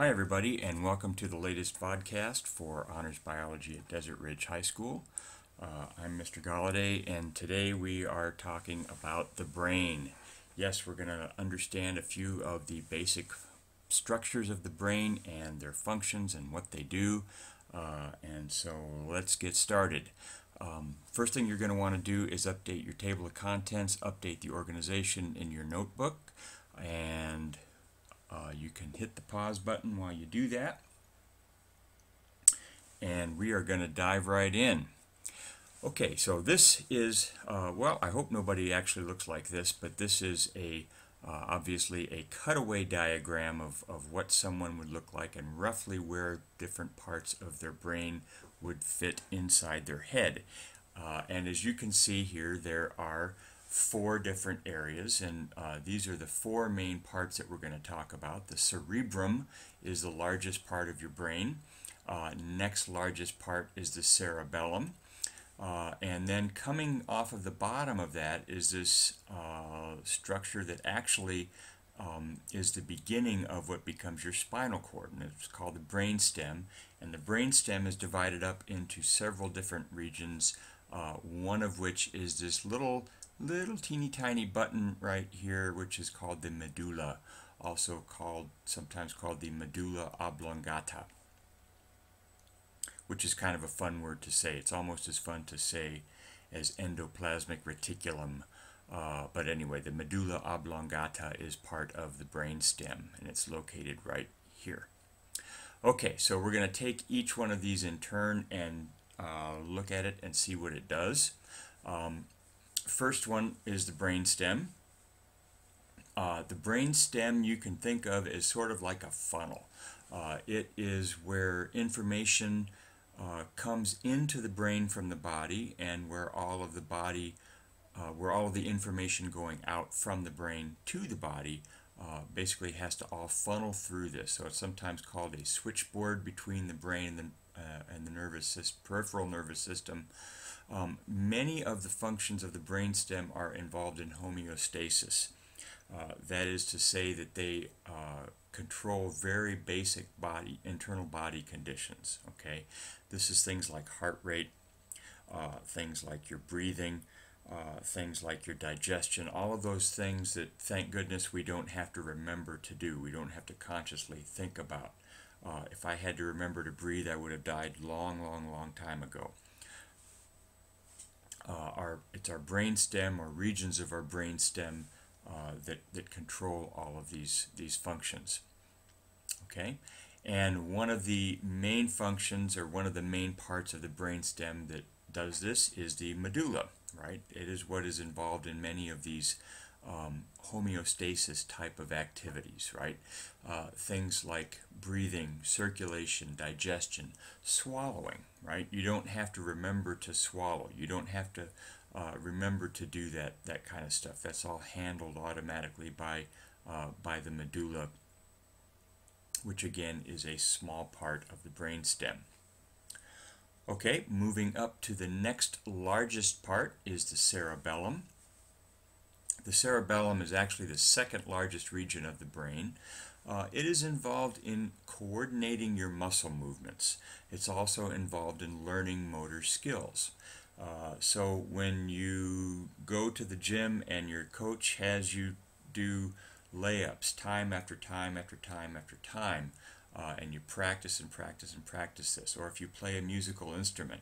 Hi everybody, and welcome to the latest VodCast for Honors Biology at Desert Ridge High School. I'm Mr. Galladay, and today we are talking about the brain. Yes, we're going to understand a few of the basic structures of the brain and their functions and what they do. And so let's get started. First thing you're going to want to do is update your table of contents, update the organization in your notebook, and you can hit the pause button while you do that. And we are going to dive right in. Okay, so this is, well, I hope nobody actually looks like this, but this is obviously a cutaway diagram of what someone would look like and roughly where different parts of their brain would fit inside their head. And as you can see here, there are four different areas, and these are the four main parts that we're going to talk about. The cerebrum is the largest part of your brain. Next largest part is the cerebellum. And then coming off of the bottom of that is this structure that actually is the beginning of what becomes your spinal cord, and it's called the brainstem. And the brainstem is divided up into several different regions, one of which is this little teeny tiny button right here, which is called the medulla, also sometimes called the medulla oblongata, which is kind of a fun word to say. It's almost as fun to say as endoplasmic reticulum. But anyway, the medulla oblongata is part of the brainstem, and it's located right here. Okay, so we're going to take each one of these in turn and look at it and see what it does. First one is the brainstem. The brainstem you can think of as sort of like a funnel. It is where information comes into the brain from the body, and where all of the information going out from the brain to the body basically has to all funnel through this. So it's sometimes called a switchboard between the brain and the peripheral nervous system. Many of the functions of the brainstem are involved in homeostasis. That is to say that they control very basic internal body conditions. Okay, this is things like heart rate, things like your breathing, things like your digestion, all of those things that, thank goodness, we don't have to remember to do. We don't have to consciously think about. If I had to remember to breathe, I would have died long time ago. It's our brainstem, or regions of our brainstem, that control all of these functions. Okay, and one of the main functions, or one of the main parts of the brainstem that does this, is the medulla. Right, it is what is involved in many of these homeostasis type of activities. Right, things like breathing, circulation, digestion, swallowing. Right, you don't have to remember to swallow. You don't have to remember to do that kind of stuff. That's all handled automatically by the medulla, which again is a small part of the brainstem. Okay, moving up to the next largest part is the cerebellum. The cerebellum is actually the second largest region of the brain. It is involved in coordinating your muscle movements. It's also involved in learning motor skills. So when you go to the gym and your coach has you do layups time after time after time after time, and you practice and practice and practice this, or if you play a musical instrument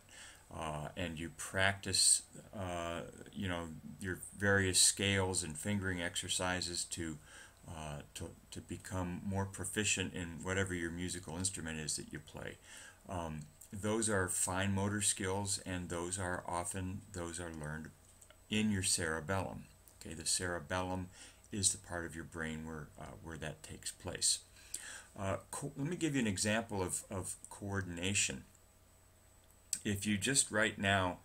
and you practice your various scales and fingering exercises to become more proficient in whatever your musical instrument is that you play. Those are fine motor skills, and those are learned in your cerebellum. Okay, the cerebellum is the part of your brain where that takes place. Let me give you an example of coordination. If you just right now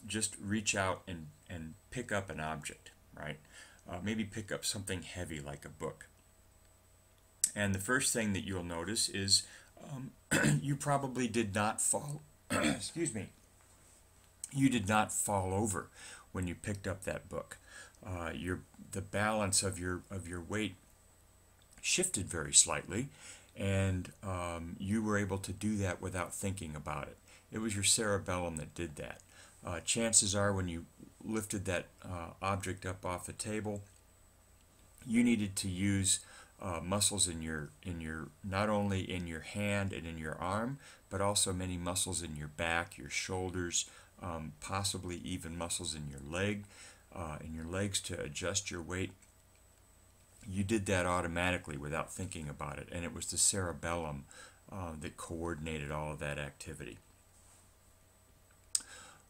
just reach out and pick up an object, right? Maybe pick up something heavy like a book. And the first thing that you'll notice is you probably did not fall excuse me. You did not fall over when you picked up that book. The balance of your weight shifted very slightly, and you were able to do that without thinking about it. It was your cerebellum that did that. Chances are when you lifted that object up off the table, you needed to use muscles in your not only in your hand and in your arm, but also many muscles in your back, your shoulders, possibly even muscles in your legs to adjust your weight. You did that automatically without thinking about it, and it was the cerebellum that coordinated all of that activity.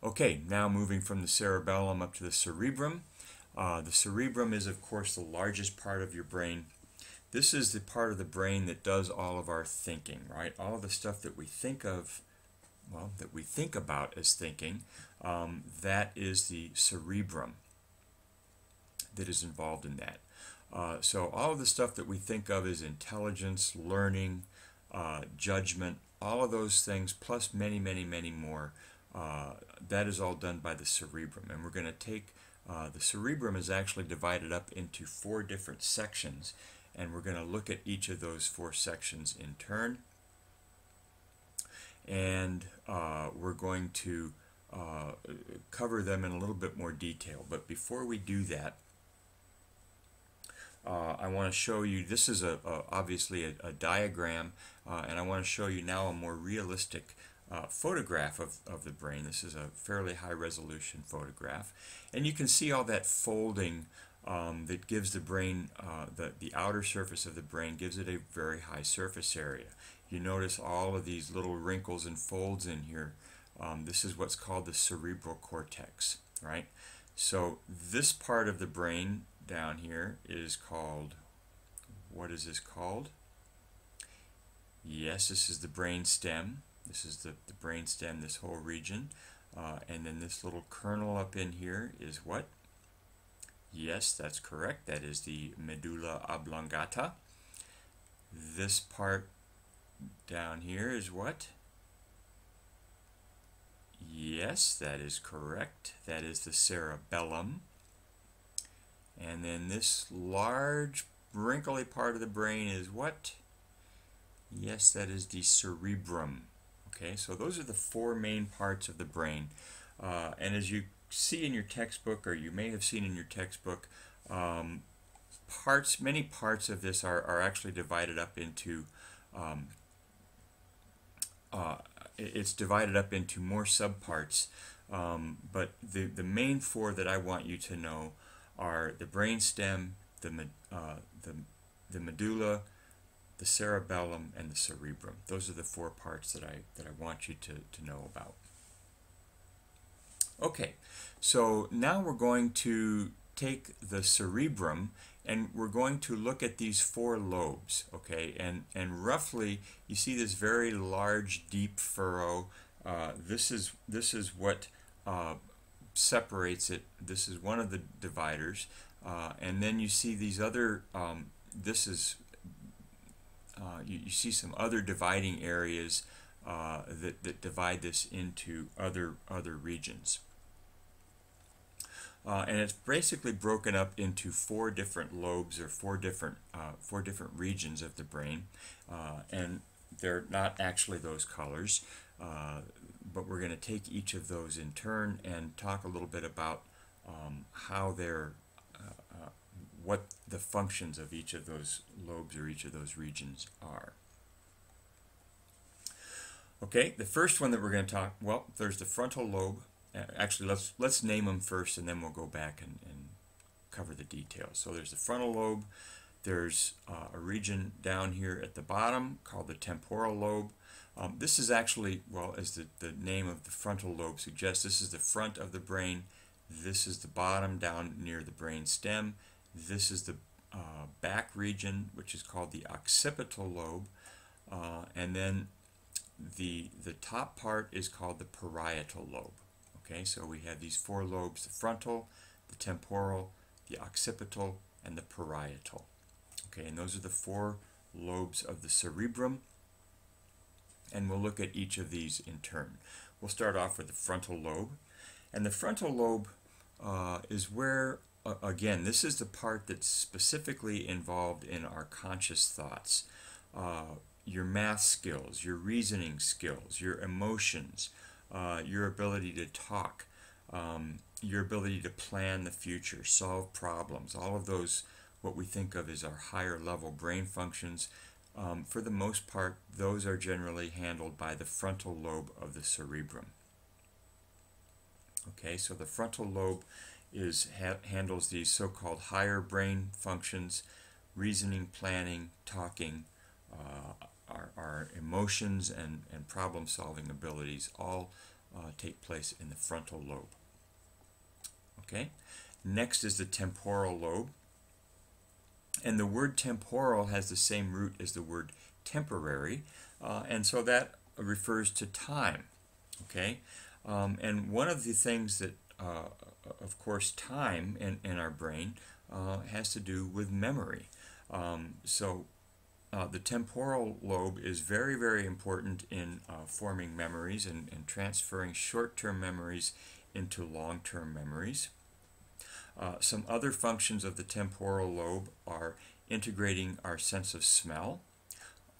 Okay, now moving from the cerebellum up to the cerebrum. The cerebrum is, of course, the largest part of your brain. This is the part of the brain that does all of our thinking, right? All of the stuff that we think of, well, that we think about as thinking, that is the cerebrum that is involved in that. So all of the stuff that we think of as intelligence, learning, judgment, all of those things, plus many, many, many more, that is all done by the cerebrum. And we're going to take, the cerebrum is actually divided up into 4 different sections, and we're going to look at each of those 4 sections in turn. And we're going to cover them in a little bit more detail. But before we do that, I want to show you, this is obviously a diagram, and I want to show you now a more realistic photograph of the brain. This is a fairly high resolution photograph, and you can see all that folding that gives the brain, the outer surface of the brain gives it a very high surface area. You notice all of these little wrinkles and folds in here. This is what's called the cerebral cortex, right? So this part of the brain down here is called, what is this called? Yes, this is the brainstem. This is the brainstem, this whole region. And then this little kernel up in here is what? Yes, that's correct. That is the medulla oblongata. This part down here is what? Yes, that is correct. That is the cerebellum. And then this large wrinkly part of the brain is what? Yes, that is the cerebrum. Okay, so those are the 4 main parts of the brain. And as you see in your textbook, or you may have seen in your textbook, many parts of this are actually divided up into, it's divided up into more subparts. But the main 4 that I want you to know are the brainstem, the medulla, the cerebellum, and the cerebrum. Those are the 4 parts that I want you to know about. Okay, so now we're going to take the cerebrum and we're going to look at these 4 lobes, okay? And roughly, you see this very large, deep furrow. This is what separates it. This is one of the dividers, and then you see these other. You see some other dividing areas that divide this into other regions, and it's basically broken up into 4 different lobes, or 4 different regions of the brain, and they're not actually those colors. But we're going to take each of those in turn and talk a little bit about how they're, what the functions of each of those lobes or each of those regions are. Okay, the first one that we're going to talk, well, there's the frontal lobe. Actually, let's name them first, and then we'll go back and cover the details. So there's the frontal lobe. There's a region down here at the bottom called the temporal lobe. This is actually, well, as the name of the frontal lobe suggests, this is the front of the brain. This is the bottom down near the brain stem. This is the back region, which is called the occipital lobe. And then the top part is called the parietal lobe. Okay, so we have these 4 lobes: the frontal, the temporal, the occipital, and the parietal. Okay, and those are the 4 lobes of the cerebrum. And we'll look at each of these in turn. We'll start off with the frontal lobe. And the frontal lobe is where, again, this is the part that's specifically involved in our conscious thoughts. your math skills, your reasoning skills, your emotions, your ability to talk, your ability to plan the future, solve problems, all of those, what we think of as our higher level brain functions, for the most part, those are generally handled by the frontal lobe of the cerebrum. Okay, so the frontal lobe handles these so-called higher brain functions, reasoning, planning, talking, our emotions and problem-solving abilities all take place in the frontal lobe. Okay, next is the temporal lobe. And the word temporal has the same root as the word temporary, and so that refers to time. Okay, and one of the things that, of course, time in our brain has to do with memory. The temporal lobe is very, very important in forming memories and transferring short-term memories into long-term memories. Some other functions of the temporal lobe are integrating our sense of smell,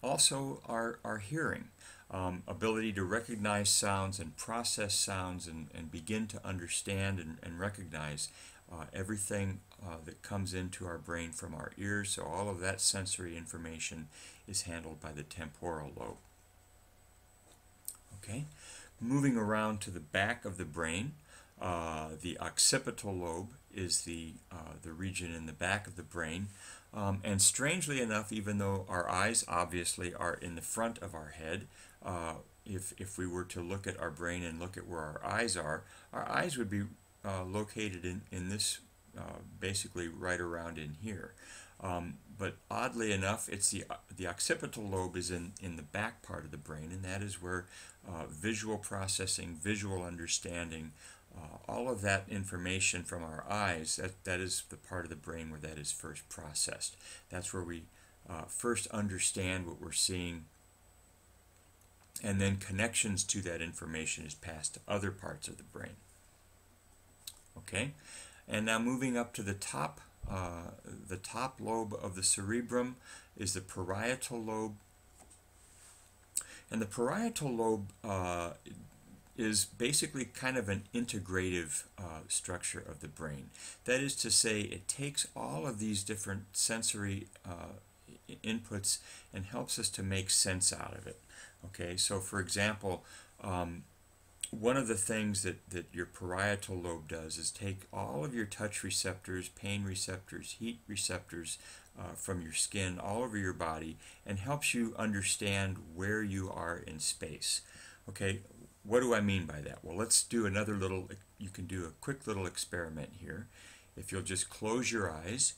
also our hearing, ability to recognize sounds and process sounds and begin to understand and recognize everything that comes into our brain from our ears. So all of that sensory information is handled by the temporal lobe. Okay, moving around to the back of the brain, the occipital lobe is the region in the back of the brain. And strangely enough, even though our eyes obviously are in the front of our head, if we were to look at our brain and look at where our eyes would be located in this, basically right around in here. But oddly enough, it's the occipital lobe is in the back part of the brain, and that is where visual processing, visual understanding, all of that information from our eyes, that is the part of the brain where that is first processed. That's where we first understand what we're seeing, and then connections to that information is passed to other parts of the brain. Okay, and now moving up to the top lobe of the cerebrum is the parietal lobe. And the parietal lobe is basically kind of an integrative structure of the brain. That is to say, it takes all of these different sensory inputs and helps us to make sense out of it. Okay, so for example, one of the things that your parietal lobe does is take all of your touch receptors, pain receptors, heat receptors from your skin all over your body and helps you understand where you are in space. Okay, what do I mean by that? Well, let's do another little, you can do a quick little experiment here. If you'll just close your eyes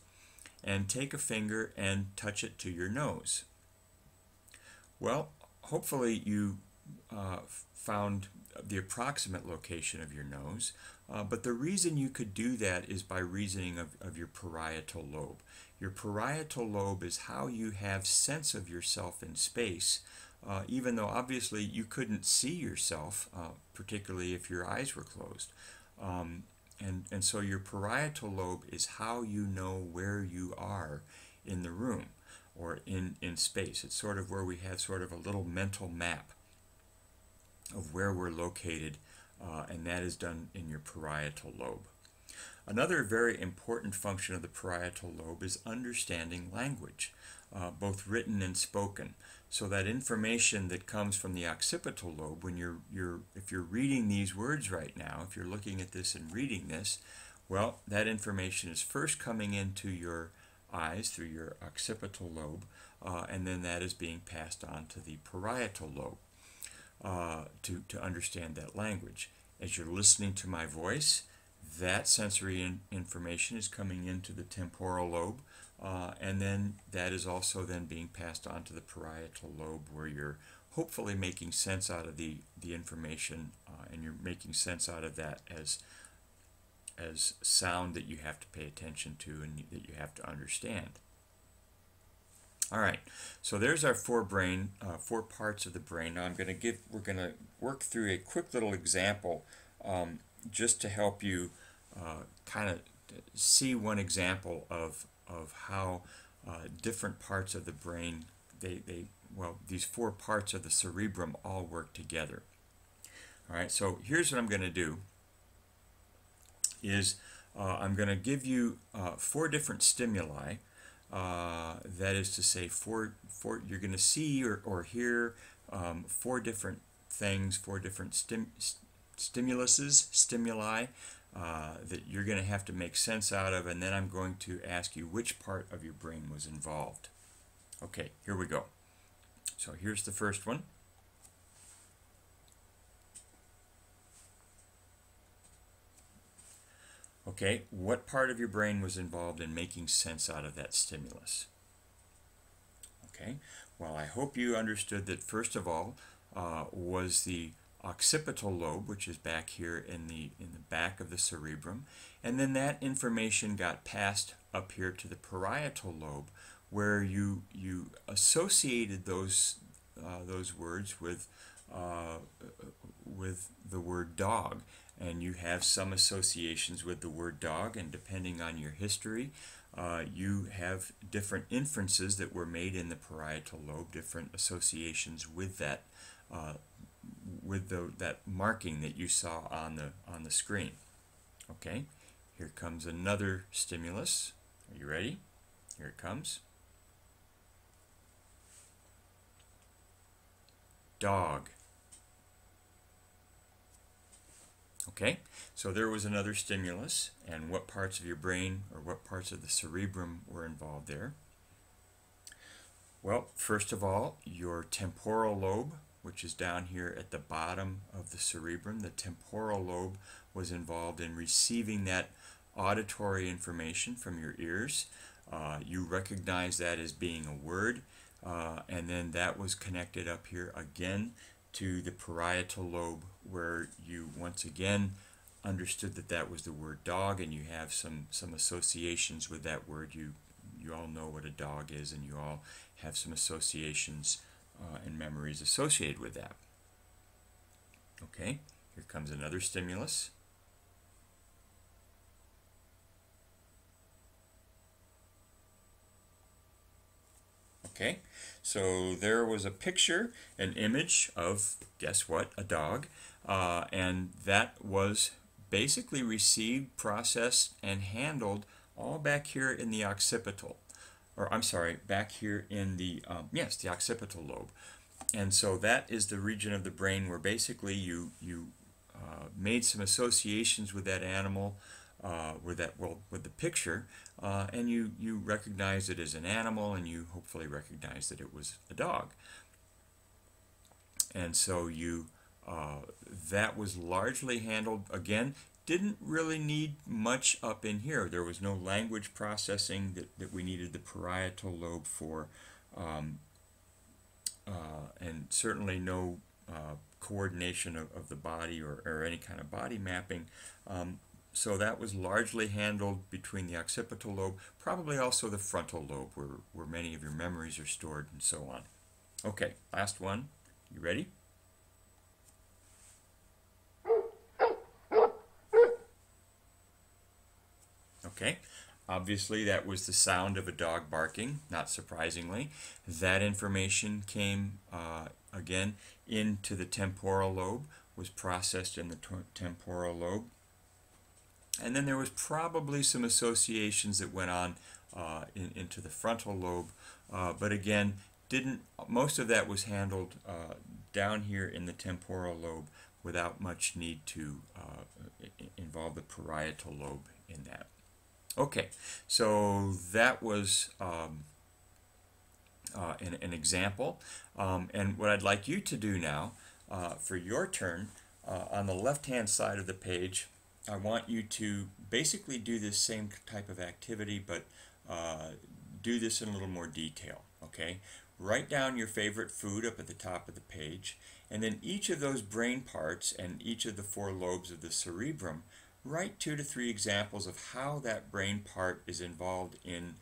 and take a finger and touch it to your nose. Well, hopefully you found the approximate location of your nose, but the reason you could do that is by reasoning of your parietal lobe. Your parietal lobe is how you have sense of yourself in space, even though obviously you couldn't see yourself, particularly if your eyes were closed. And so your parietal lobe is how you know where you are in the room or in space. It's sort of where we have sort of a little mental map of where we're located, and that is done in your parietal lobe. Another very important function of the parietal lobe is understanding language, both written and spoken. So that information that comes from the occipital lobe, when if you're reading these words right now, if you're looking at this and reading this, well, that information is first coming into your eyes through your occipital lobe, and then that is being passed on to the parietal lobe to understand that language. As you're listening to my voice, that sensory information is coming into the temporal lobe, and then that is also then being passed on to the parietal lobe, where you're hopefully making sense out of the information, and you're making sense out of that as sound that you have to pay attention to and that you have to understand. All right, so there's our four parts of the brain. Now we're going to work through a quick little example just to help you kind of see one example of how different parts of the brain, they well, these four parts of the cerebrum all work together. All right, so here's what I'm going to do is I'm going to give you four different stimuli. That is to say, you're going to see or hear four different things, four different stimuli that you're going to have to make sense out of, and then I'm going to ask you which part of your brain was involved. Okay, here we go. So here's the first one. Okay, what part of your brain was involved in making sense out of that stimulus? Okay, well, I hope you understood that first of all was the occipital lobe, which is back here in the back of the cerebrum, and then that information got passed up here to the parietal lobe, where you associated those words with the word dog. And you have some associations with the word dog, and depending on your history, you have different inferences that were made in the parietal lobe, different associations with that that marking that you saw on the screen. Okay, here comes another stimulus. Are you ready? Here it comes. Dog. Okay, so there was another stimulus, and what parts of your brain or what parts of the cerebrum were involved there? Well, first of all, your temporal lobe, which is down here at the bottom of the cerebrum, the temporal lobe was involved in receiving that auditory information from your ears. You recognize that as being a word, and then that was connected up here again to the parietal lobe, where you once again understood that that was the word dog, and you have some associations with that word. You all know what a dog is, and you all have some associations and memories associated with that. Okay, here comes another stimulus. Okay, so there was a picture, an image of, guess what, a dog, and that was basically received, processed, and handled all back here in the occipital, or I'm sorry, back here in the, the occipital lobe. And so that is the region of the brain where basically you made some associations with that animal, with the picture, and you recognize it as an animal, and you hopefully recognize that it was a dog. And so that was largely handled, again, didn't really need much up in here. There was no language processing that we needed the parietal lobe for, and certainly no coordination of the body or any kind of body mapping. So that was largely handled between the occipital lobe, probably also the frontal lobe, where many of your memories are stored, and so on. Okay, last one. You ready? Okay, obviously that was the sound of a dog barking, not surprisingly. That information came, again, into the temporal lobe, was processed in the temporal lobe. And then there was probably some associations that went on into the frontal lobe, but again, most of that was handled down here in the temporal lobe without much need to involve the parietal lobe in that. Okay, so that was an example, and what I'd like you to do now for your turn, on the left-hand side of the page, I want you to basically do this same type of activity, but do this in a little more detail, okay? Write down your favorite food up at the top of the page, and then each of those brain parts and each of the four lobes of the cerebrum, write 2 to 3 examples of how that brain part is involved in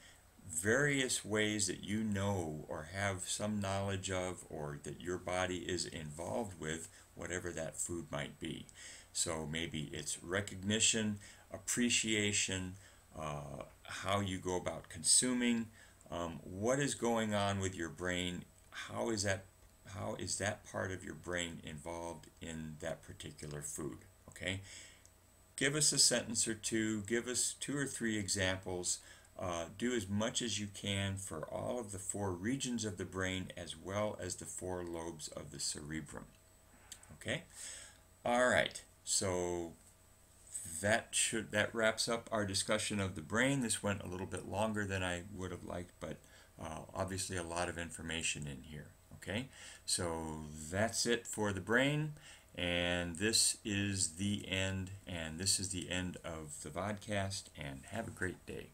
various ways that you know or have some knowledge of, or that your body is involved with, whatever that food might be. So maybe it's recognition, appreciation, how you go about consuming, what is going on with your brain, how is that part of your brain involved in that particular food? Okay, give us a sentence or two, give us 2 or 3 examples. Do as much as you can for all of the 4 regions of the brain as well as the 4 lobes of the cerebrum. Okay? All right. So that wraps up our discussion of the brain. This went a little bit longer than I would have liked, but obviously a lot of information in here. Okay? So that's it for the brain. And this is the end, of the VodCast, and have a great day.